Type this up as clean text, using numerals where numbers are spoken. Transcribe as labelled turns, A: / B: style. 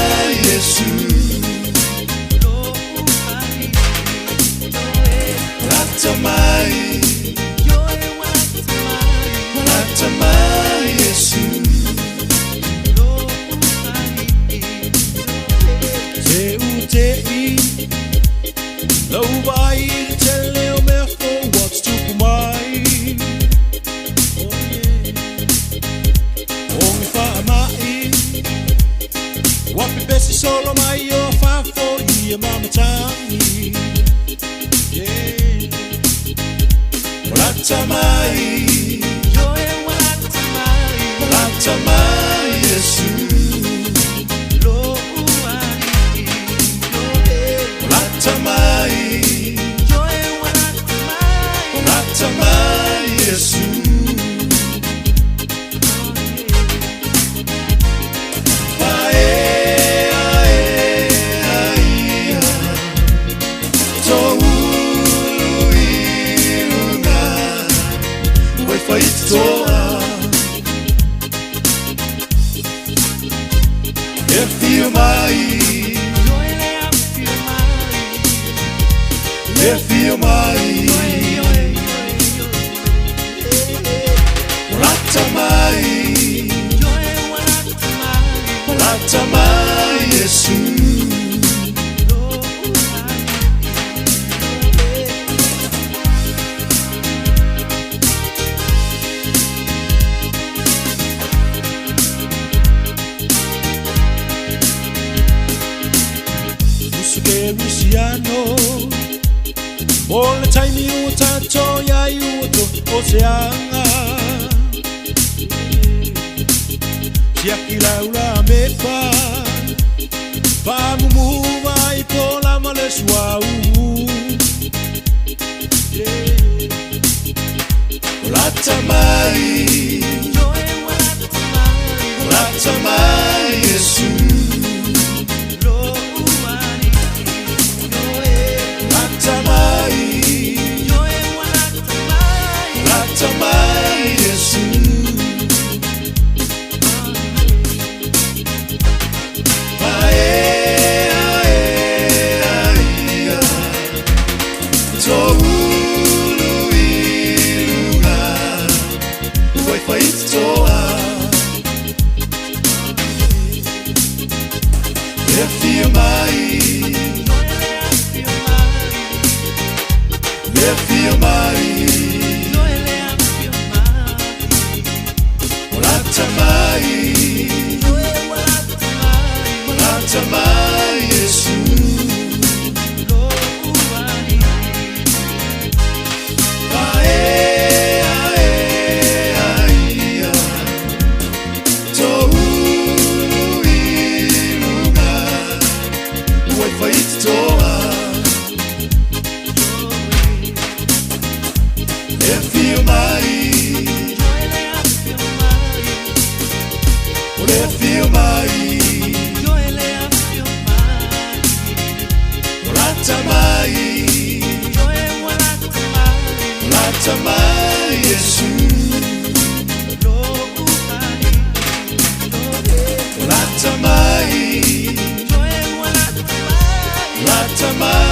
A: Mai Yesu. Lata Mai, Lata Mai Yesu. Teutei, lau vai te leo me for what's to mai. Ong fa mai, wapi besi solo mai yo fa for you mama tani. Lata Mai, Lata Mai Yesu. Lata Mai, Lata Mai Yesu. Feel my, feel my, Lata Mai, Lata Mai Yesu. Luciano, all the time you touch ya you to Oceana. Siakila ula mepa, pamumu vai pola maleswa Lata Mai, Lata Mai Yesu. Lata Mai, Lata Mai Yesu. Feel my, feel my, Lata Mai, Lata Mai Yesu. Feel my, feel my, Lata Mai, Lata Mai Yesu. Lata Mai, Lata Mai.